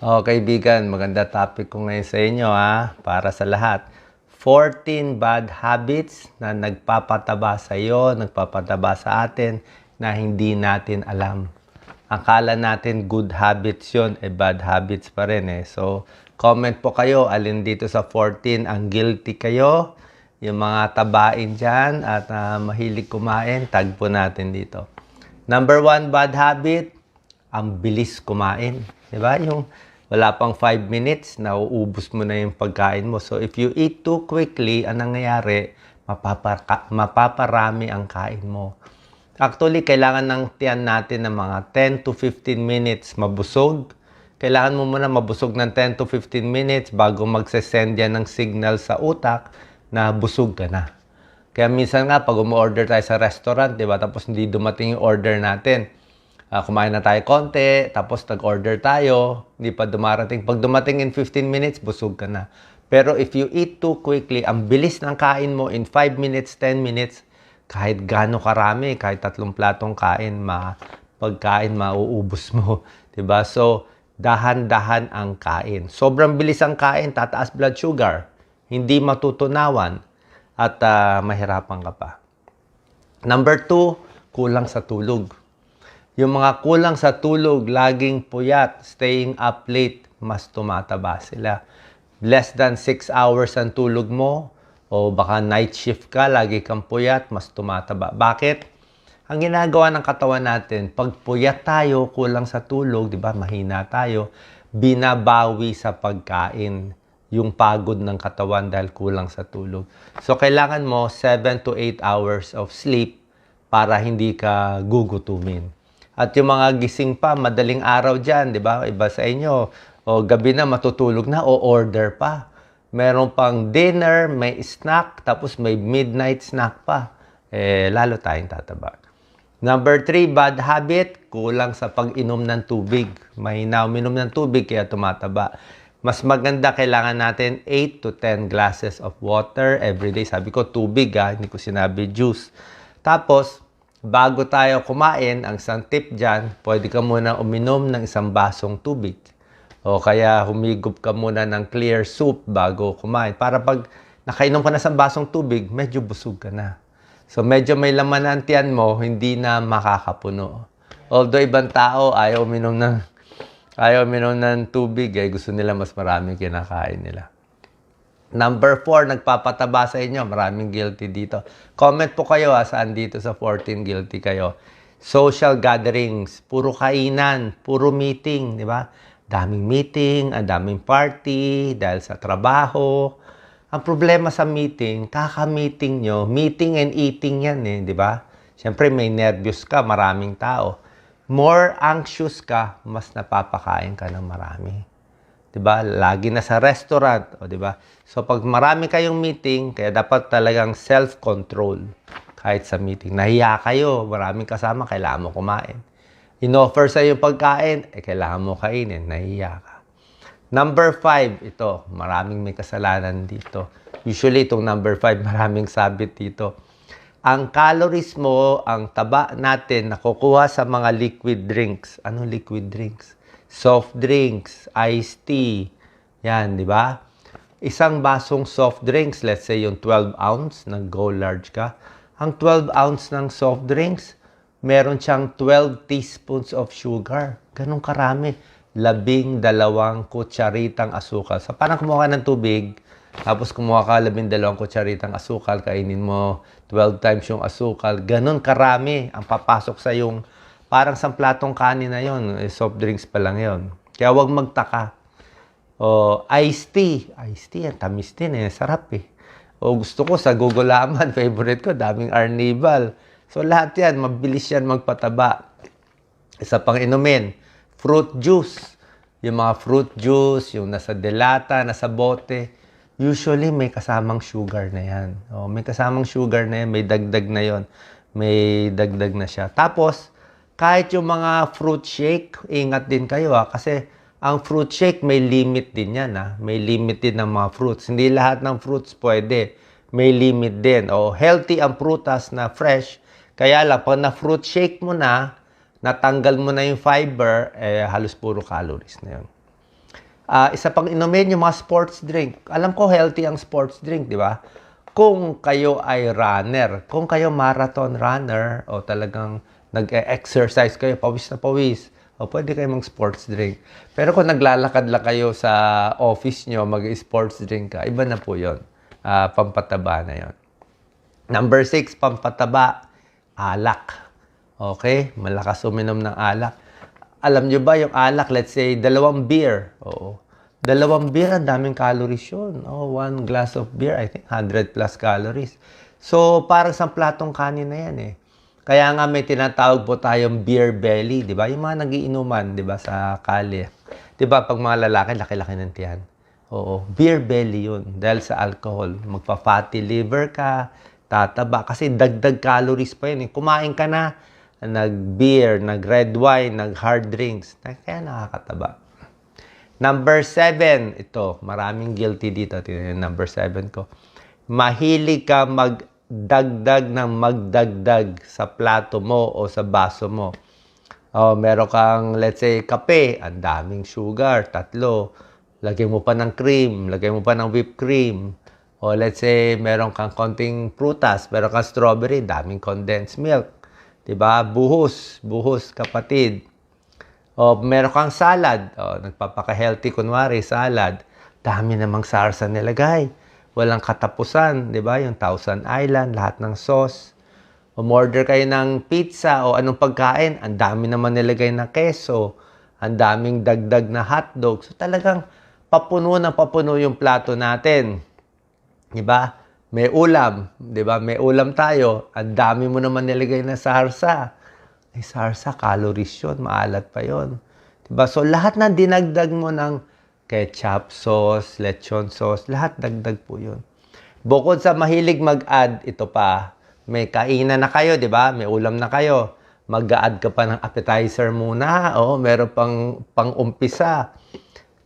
Kaibigan, maganda topic ko ngayon sa inyo para sa lahat. 14 bad habits na nagpapataba sa iyo, nagpapataba sa atin na hindi natin alam. Akala natin good habits yon, bad habits pa rin So, comment po kayo, alin dito sa 14 ang guilty kayo, yung mga tabain dyan at mahilig kumain, tag po natin dito. Number 1 bad habit, ang bilis kumain. Diba? Yung wala pang 5 minutes, nauubos mo na yung pagkain mo. So, if you eat too quickly, anong nangyayari? Mapaparami ang kain mo. Actually, kailangan ng tiyan natin ng mga 10 to 15 minutes mabusog. Kailangan mo muna mabusog ng 10 to 15 minutes bago magsesend yan ng signal sa utak na busog ka na. Kaya minsan nga, pag umorder tayo sa restaurant, diba? Tapos hindi dumating yung order natin. Kumain na tayo konti, tapos nag-order tayo, hindi pa dumarating. Pag dumating in 15 minutes, busog ka na. Pero if you eat too quickly, ang bilis ng kain mo in 5 minutes, 10 minutes, kahit gaano karami, kahit 3 platong kain, pagkain mauubos mo. Diba? So, dahan-dahan ang kain. Sobrang bilis ang kain, tataas blood sugar. Hindi matutunawan at mahirapan ka pa. Number 2, kulang sa tulog. Yung mga kulang sa tulog, laging puyat, staying up late, mas tumataba sila. Less than 6 hours ang tulog mo, o baka night shift ka, lagi kang puyat, mas tumataba. Bakit? Ang ginagawa ng katawan natin, pag puyat tayo, kulang sa tulog, di ba, mahina tayo, binabawi sa pagkain yung pagod ng katawan dahil kulang sa tulog. So, kailangan mo 7 to 8 hours of sleep para hindi ka gugutumin. At yung mga gising pa, madaling araw dyan, di ba? Iba sa inyo, o gabi na matutulog na, o order pa. Meron pang dinner, may snack, tapos may midnight snack pa. Lalo tayong tataba. Number 3, bad habit, kulang sa pag-inom ng tubig. Mahina uminom ng tubig, kaya tumataba. Mas maganda, kailangan natin 8 to 10 glasses of water every day. Sabi ko, tubig hindi ko sinabi juice. Tapos, bago tayo kumain, ang isang tip dyan, pwede ka muna uminom ng isang basong tubig. O kaya humigop ka muna ng clear soup bago kumain. Para pag nakainom ka na sa basong tubig, medyo busog ka na. So medyo may laman ang tiyan mo, hindi na makakapuno. Although ibang tao ayaw uminom ng tubig, gusto nila mas maraming kinakain nila. Number 4, nagpapataba sa inyo. Maraming guilty dito. Comment po kayo saan dito sa 14 guilty kayo. Social gatherings, puro kainan, puro meeting, di ba? Daming meeting, daming party, dahil sa trabaho. Ang problema sa meeting, kaka-meeting nyo, meeting and eating yan di ba? Siyempre may nervyos ka, maraming tao. More anxious ka, mas napapakain ka ng marami. Diba? Lagi na sa restaurant, diba? So pag marami kayong meeting, kaya dapat talagang self-control kahit sa meeting. Nahiya kayo, maraming kasama, kailangan mo kumain. In-offer sa yung pagkain, kailangan mo kainin, nahiya ka. Number 5, ito, maraming may kasalanan dito. Usually itong number 5, maraming sabit dito. Ang calories mo, ang taba natin, nakukuha sa mga liquid drinks. Ano liquid drinks? Soft drinks, iced tea. Yan, di ba? Isang basong soft drinks, let's say yung 12 ounce, nag-go large ka. Ang 12 ounce ng soft drinks, meron siyang 12 teaspoons of sugar. Ganun karami. 12 kutsaritang asukal. So, parang kumuha ka ng tubig, tapos kumuha ka 12 kutsaritang asukal, kainin mo 12 times yung asukal. Ganun karami ang papasok sa yung parang sa platong kanin na yon, soft drinks pa lang yon. Kaya huwag magtaka. O, iced tea. Iced tea, tamis din sarap O, gusto ko sa gugulaman, favorite ko, daming arnibal. So, lahat yan, mabilis yan magpataba. Isa pang inumin, fruit juice. Yung mga fruit juice, yung nasa delata, nasa bote, usually may kasamang sugar na yan. O, may kasamang sugar na yan, may dagdag na yon. May dagdag na siya. Tapos, kahit yung mga fruit shake, ingat din kayo kasi ang fruit shake may limit din yan May limit din ng mga fruits. Hindi lahat ng fruits pwede. May limit din. O healthy ang prutas na fresh. Kaya lang, pag na-fruit shake mo na, natanggal mo na yung fiber, halos puro calories na yun. Isa pang inumin yung mga sports drink. Alam ko healthy ang sports drink, di ba? Kung kayo ay runner, kung kayo marathon runner o talagang nag-exercise kayo, pawis na pawis, o pwede kayo mag-sports drink. Pero kung naglalakad lang kayo sa office nyo, mag-sports drink ka, iba na po yun. Pampataba na yon. Number 6, pampataba, alak. Okay? Malakas uminom ng alak. Alam nyo ba yung alak, let's say, 2 beer. Oo. 2 beer, ang daming calories yun. 1 glass of beer, I think, 100 plus calories. So, parang sa platong kanin na yan eh. Kaya nga may tinatawag po tayong beer belly, di ba? Yung mga nagiinuman, di ba, sa kalye. Di ba, pag mga lalaki, laki-laki ng tiyan. Oo, beer belly yun. Dahil sa alcohol. Magpa-fatty liver ka, tataba. Kasi dagdag calories pa yun eh. Kumain ka na, nag-beer, nag-red wine, nag-hard drinks. Kaya nakakataba. Number 7, ito, maraming guilty dito. Tingnan yung number 7 ko. Mahilig ka magdagdag ng magdagdag sa plato mo o sa baso mo. Meron kang, let's say, kape. Ang daming sugar, 3. Lagyan mo pa ng cream, lagyan mo pa ng whipped cream. O let's say, meron kang konting prutas, meron kang strawberry, daming condensed milk. Diba? Buhos, kapatid. O meron kang salad. Nagpapaka-healthy, kunwari, salad. Dami namang sarsa nilagay. Walang katapusan, diba? Yung Thousand Island, lahat ng sauce. Umorder kayo ng pizza o anong pagkain, ang dami naman nilagay na keso. Ang daming dagdag na hotdog. So talagang papuno yung plato natin. Diba? May ulam, 'di ba? May ulam tayo. Ang dami mo naman nilagay na sarsa. Ay sarsa, calories 'yon, maalat pa 'yon. 'Di ba? So lahat ng dinagdag mo ng ketchup sauce, lechon sauce, lahat dagdag po 'yon. Bukod sa mahilig mag-add, ito pa. May kainan na kayo, 'di ba? May ulam na kayo. Mag-add ka pa ng appetizer muna. Meron pang umpisa.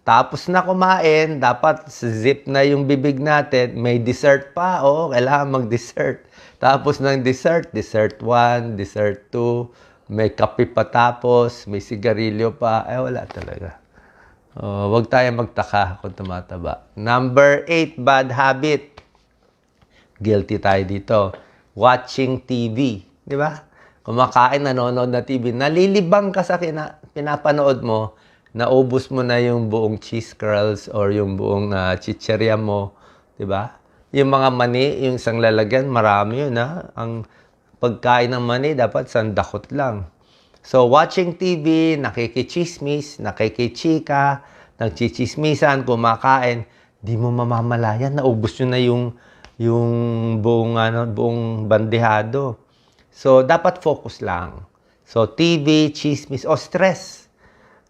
Tapos na kumain, dapat zip na yung bibig natin. May dessert pa. Kailangan mag-dessert. Tapos ng dessert 1, dessert 2, may kape pa tapos, may sigarilyo pa. Wala talaga. Huwag tayo magtaka kung tumataba. Number 8, bad habit. Guilty tayo dito. Watching TV. Di ba? Kumakain, nanonood na TV. Nalilibang ka sa pinapanood mo. Naubos mo na yung buong cheese curls or yung buong chicherya mo, 'di ba? Yung mga mani, yung isang lalagyan, marami yun Ang pagkain ng mani dapat sandakot lang. So watching TV, nakikichismis, nakikichika, nagchichismisan, kumakain, di mo mamamalayan, naubos nyo na yung buong bandehado. So dapat focus lang. So TV, chismis o stress.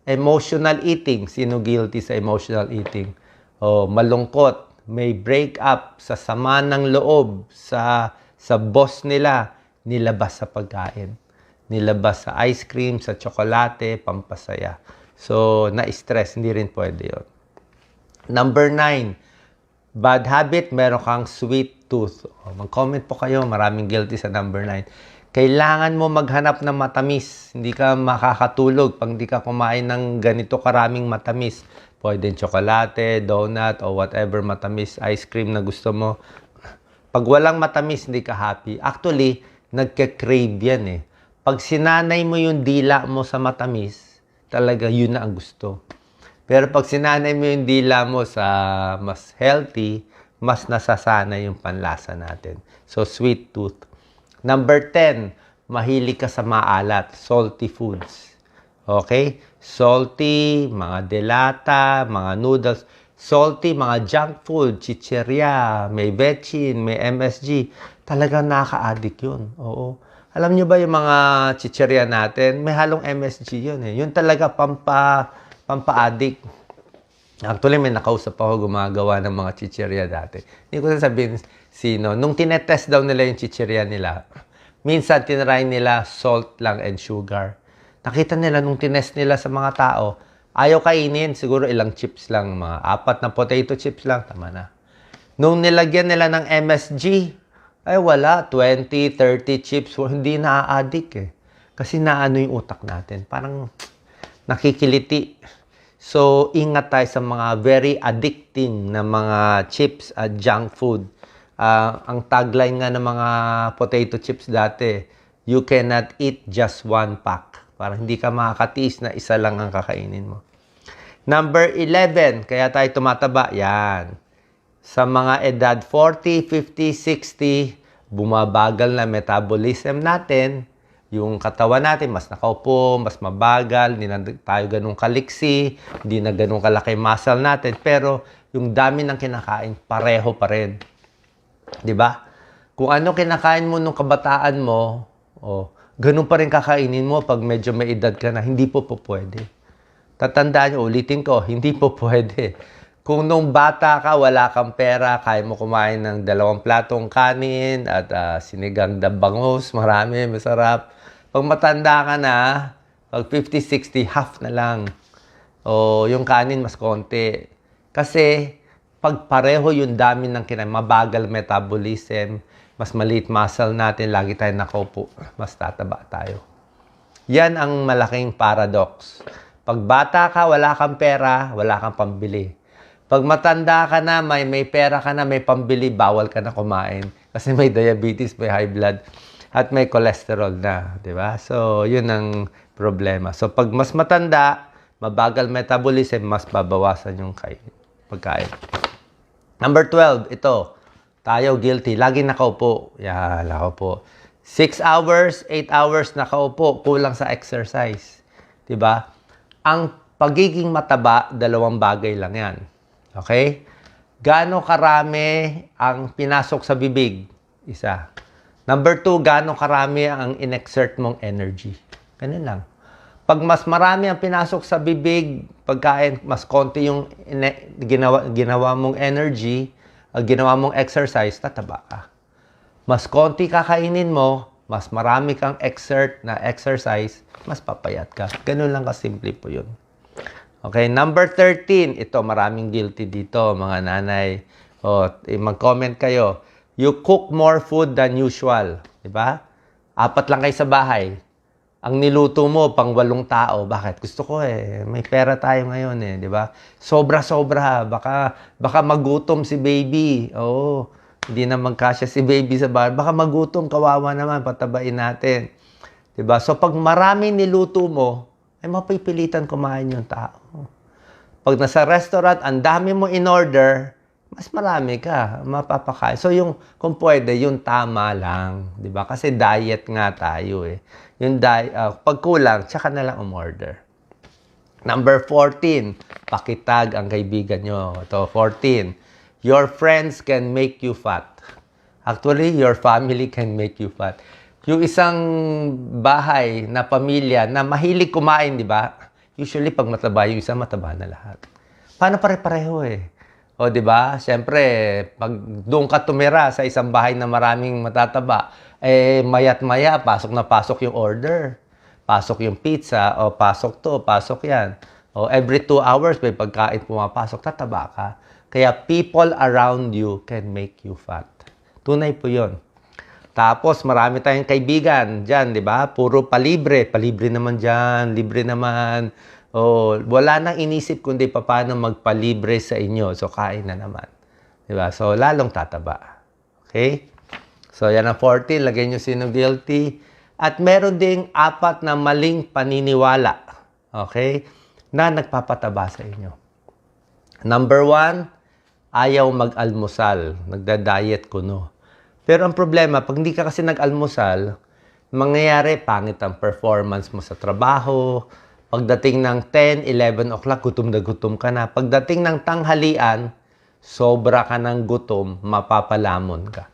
Emotional eating. Sino guilty sa emotional eating? Malungkot. May break-up sa sama ng loob sa boss nila. Nilabas sa pagkain. Nilabas sa ice cream, sa tsokolate, pampasaya. So, na-stress. Hindi rin pwede yun. Number 9. Bad habit. Meron kang sweet tooth. Mag-comment po kayo. Maraming guilty sa number 9. Kailangan mo maghanap ng matamis. Hindi ka makakatulog pag hindi ka kumain ng ganito karaming matamis. Pwede tsokolate, donut, o whatever matamis, ice cream na gusto mo. Pag walang matamis, hindi ka happy. Actually, nagka-crave yan Pag sinanay mo yung dila mo sa matamis, talaga yun na ang gusto. Pero pag sinanay mo yung dila mo sa mas healthy, mas nasasanay yung panlasa natin. So, sweet tooth. Number 10, mahilig ka sa maalat, salty foods. Okay? Salty, mga delata, mga noodles. Salty, mga junk food, chicherya, may bechin, may MSG. Talagang nakaka-addict yun. Oo. Alam nyo ba yung mga chicherya natin, may halong MSG yun Yun talaga pampa-addict. Actually, may nakausap ako gumagawa ng mga chicherya dati. Hindi ko sasabihin sino. Nung tinetest daw nila yung chicherya nila, minsan tinry nila salt lang and sugar. Nakita nila nung tinest nila sa mga tao, ayaw kainin, siguro ilang chips lang, mga 4 na potato chips lang, tama na. Nung nilagyan nila ng MSG, ay wala, 20, 30 chips, hindi na-addict Kasi naano yung utak natin, parang nakikiliti. So, ingat tayo sa mga very addicting na mga chips at junk food. Ang tagline nga ng mga potato chips dati, you cannot eat just one pack. Parang hindi ka makakatiis na isa lang ang kakainin mo. Number 11, kaya tayo tumataba, yan. Sa mga edad 40, 50, 60, bumabagal na metabolism natin. Yung katawan natin, mas nakaupo, mas mabagal, hindi na tayo ganun kaliksi, hindi na ganun kalaki muscle natin. Pero yung dami ng kinakain, pareho pa rin. 'Di ba? Kung ano kinakain mo nung kabataan mo, ganun pa rin kakainin mo pag medyo may edad ka na, hindi po pwede. Tatandaan nyo, ulitin ko, hindi po pwede. Kung nung bata ka, wala kang pera, kaya mo kumain ng 2 platong kanin at sinigang na bangus, marami, masarap. Pag matanda ka na, pag 50, 60, half na lang. O yung kanin mas konti. Kasi pag pareho yung dami ng kinain, mabagal metabolism, mas maliit muscle natin, lagi tayo nakaupo, mas tataba tayo. Yan ang malaking paradox. Pag bata ka, wala kang pera, wala kang pambili. Pag matanda ka na, may pera ka na, may pambili, bawal ka na kumain. Kasi may diabetes, may high blood, at may cholesterol na. Diba? So, yun ang problema. So, pag mas matanda, mabagal metabolism, mas babawasan yung pagkain. Number 12, ito. Tayo guilty. Lagi nakaupo. Yan, nakaupo. 6 hours, 8 hours nakaupo, kulang sa exercise. Diba? Ang pagiging mataba, 2 bagay lang yan. Okay? Gaano karami ang pinasok sa bibig? Isa. Number 2, gaano karami ang inexert mong energy? Ganun lang. Pag mas marami ang pinasok sa bibig, pagkain, mas konti yung ginawa mong energy, ginawa mong exercise, tataba ka. Mas konti kakainin mo, mas marami kang exert na exercise, mas papayat ka. Ganun lang kasimple po yun. Okay, number 13. Ito, maraming guilty dito, mga nanay. Mag-comment kayo. You cook more food than usual. Diba? 4 lang kayo sa bahay. Ang niluto mo, pang 8 tao. Bakit? Gusto ko may pera tayo ngayon diba? Sobra-sobra. Baka magutom si baby. Hindi na magkasya si baby sa bahay. Baka magutom, kawawa naman, patabain natin. Diba? So, pag marami niluto mo, ay mapipilitan kumain yung tao. Pag nasa restaurant, ang dami mo in order, mas marami ka, mapapakain. So, kung pwede, yung tama lang. Diba? Kasi diet nga tayo Yung pag kulang, tsaka na lang umorder. Number 14, pakitag ang kaibigan nyo. Ito, 14. Your friends can make you fat. Actually, your family can make you fat. Yung isang bahay na pamilya na mahilig kumain, di ba? Usually, pag mataba yung isa, mataba na lahat. Paano pare-pareho di ba? Siyempre, pag doon ka tumira sa isang bahay na maraming matataba, mayat-maya, pasok na pasok yung order. Pasok yung pizza, pasok to, pasok yan. Every 2 hours, may pagkain pumapasok, tataba ka. Kaya people around you can make you fat. Tunay po yun. Tapos, marami tayong kaibigan dyan, di ba? Puro palibre. Palibre naman dyan, libre naman. Wala nang inisip kundi paano magpalibre sa inyo. So, kain na naman. Di ba? So, lalong tataba. Okay? So, yan ang 14. Lagay nyo sino guilty. At meron ding 4 na maling paniniwala. Okay? Na nagpapataba sa inyo. Number 1, ayaw mag-almusal. Nagda-diet kuno. Pero ang problema, pag hindi ka kasi nag-almusal, mangyayari, pangit ang performance mo sa trabaho. Pagdating ng 10, 11 o'clock, gutom na gutom ka na. Pagdating ng tanghalian, sobra ka ng gutom, mapapalamon ka.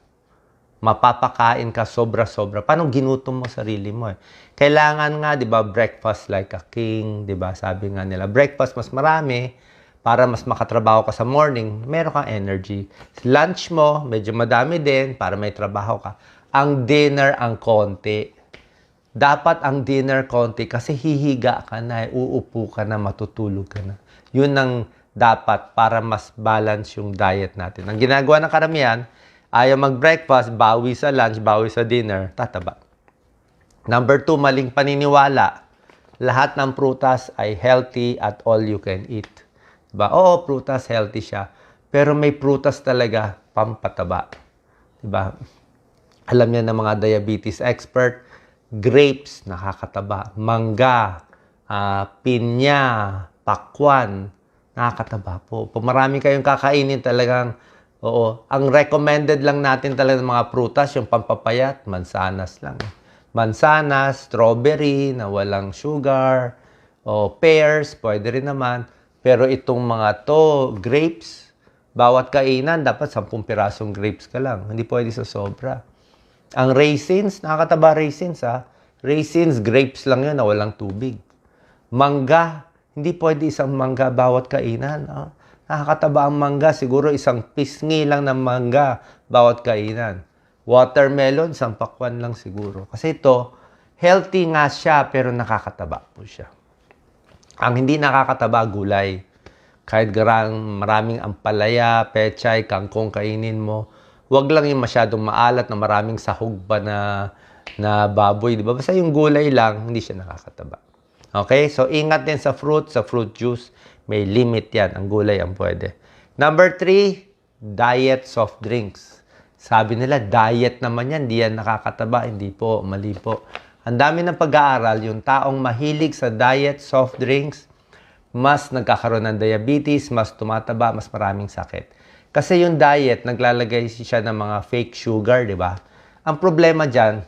Mapapakain ka sobra-sobra. Paano ginutom mo sarili mo Kailangan nga, di ba, breakfast like a king, di ba? Sabi nga nila, breakfast mas marami, para mas makatrabaho ka sa morning, meron kang energy. Lunch mo, medyo madami din, para may trabaho ka. Ang dinner, ang konti. Dapat ang dinner konti kasi hihiga ka na, uupo ka na, matutulog ka na. Yun ang dapat para mas balance yung diet natin. Ang ginagawa ng karamihan, ayaw mag-breakfast, bawi sa lunch, bawi sa dinner, tataba. Number 2, maling paniniwala. lahat ng prutas ay healthy at all you can eat. Diba? Oo, prutas, healthy siya. Pero may prutas talaga, pampataba. Diba? Alam niya ng mga diabetes expert, grapes, nakakataba. Mangga, pinya, pakwan, nakakataba po. Pag marami kayong kakainin talagang, oo, ang recommended lang natin talaga ng mga prutas, yung pampapayat, mansanas lang. Mansanas, strawberry na walang sugar, o pears, pwede rin naman. Pero itong mga to, grapes, bawat kainan, dapat 10 pirasong grapes ka lang. Hindi pwede sa sobra. Ang raisins, nakakataba raisins ha. Raisins, grapes lang yun na walang tubig. Mangga, hindi pwede isang mangga bawat kainan. Ha? Nakakataba ang mangga, siguro isang pisngi lang ng mangga bawat kainan. Watermelon, isang pakwan lang siguro. Kasi ito, healthy nga siya pero nakakataba po siya. Ang hindi nakakataba, gulay. Kahit maraming ampalaya, pechay, kangkong kainin mo, wag lang yung masyadong maalat na maraming sahog pa na baboy, di ba? Basta yung gulay lang, hindi siya nakakataba. Okay? So, ingat din sa fruit juice. May limit yan. Ang gulay ang pwede. Number 3, diet soft drinks. Sabi nila, diet naman yan. Hindi yan nakakataba. Hindi po. Mali po. Ang dami ng pag-aaral, yung taong mahilig sa diet soft drinks, mas nagkakaroon ng diabetes, mas tumataba, mas maraming sakit. Kasi yung diet, naglalagay siya ng mga fake sugar, di ba? Ang problema dyan,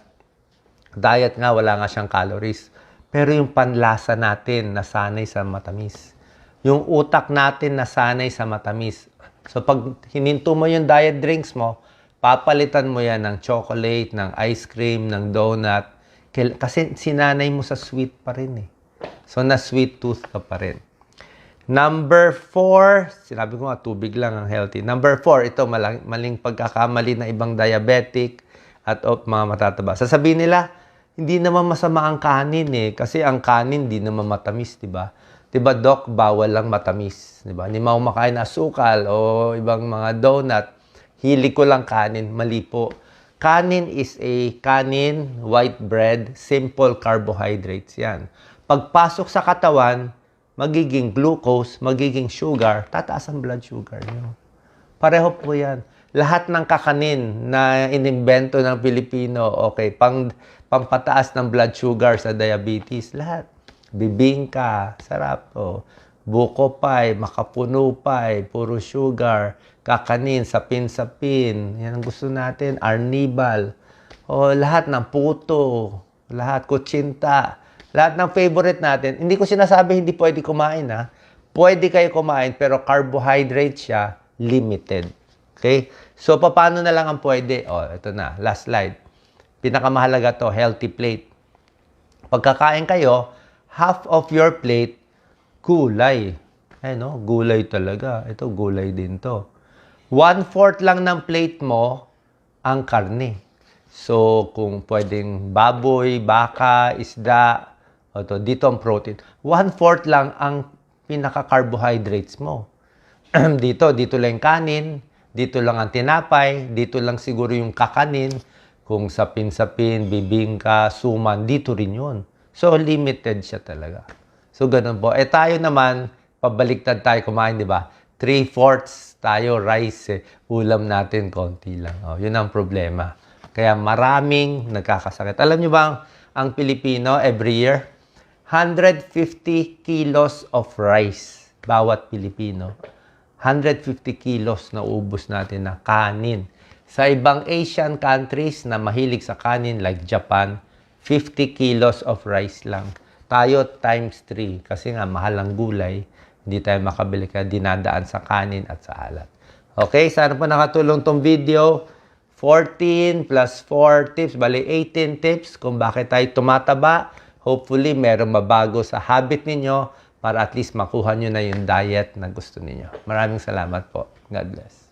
diet nga, wala nga siyang calories. Pero yung panlasa natin, nasanay sa matamis. Yung utak natin, nasanay sa matamis. So, pag hininto mo yung diet drinks mo, papalitan mo yan ng chocolate, ng ice cream, ng donut. Kasi sinanay mo sa sweet pa rin eh. So, na-sweet tooth ka pa rin. Number 4, sinabi ko nga, tubig lang ang healthy. Number 4, ito maling pagkakamali na ibang diabetic at mga matataba. Sasabihin nila, hindi naman masama ang kanin eh. Kasi ang kanin, di naman matamis, di ba? Di ba, Doc, bawal lang matamis. Di ba? Hindi mo makain asukal o ibang mga donut. Hili ko lang kanin. Mali po. Kanin is white bread, simple carbohydrates yan. Pagpasok sa katawan, magiging glucose, magiging sugar, tataas ang blood sugar nyo. Pareho po yan. Lahat ng kakanin na inimbento ng Pilipino, okay, pampataas ng blood sugar sa diabetes, lahat. Bibingka, sarap. Oh. Buko pie, makapuno pie, puro sugar, kakanin, sapin-sapin. Yan ang gusto natin. Arnibal. O lahat ng puto, lahat, kutsinta, lahat ng favorite natin. Hindi ko sinasabi hindi pwede kumain ha. Pwede kayo kumain pero carbohydrate siya, limited. Okay? So, paano na lang ang pwede? O, ito na. Last slide. Pinakamahalaga to, healthy plate. Pagkakain kayo, half of your plate, gulay. Ay, no? Gulay talaga. Ito, gulay din to. 1/4 lang ng plate mo ang karne. So, kung pwedeng baboy, baka, isda, dito ang protein. 1/4 lang ang pinaka-carbohydrates mo. dito lang yung kanin, dito lang ang tinapay, dito lang siguro yung kakanin, kung sapin-sapin, bibingka, suman, dito rin yun. So, limited siya talaga. So, ganun po. Tayo naman, pabaliktad tayo kumain, di ba? 3/4 tayo rice, ulam natin, konti lang. Yun ang problema. Kaya maraming nagkakasakit. Alam niyo ba, ang Pilipino, every year, 150 kilos of rice, bawat Pilipino. 150 kilos na ubos natin na kanin. Sa ibang Asian countries na mahilig sa kanin, like Japan, 50 kilos of rice lang. Tayo times 3 kasi nga mahal ang gulay, hindi tayo makabili kaya dinadaan sa kanin at sa alat. Okay, sana po nakatulong tong video. 14 plus 4 tips, bali 18 tips kung bakit tayo tumataba. Hopefully, merong mabago sa habit ninyo para at least makuha nyo na yung diet na gusto ninyo. Maraming salamat po. God bless.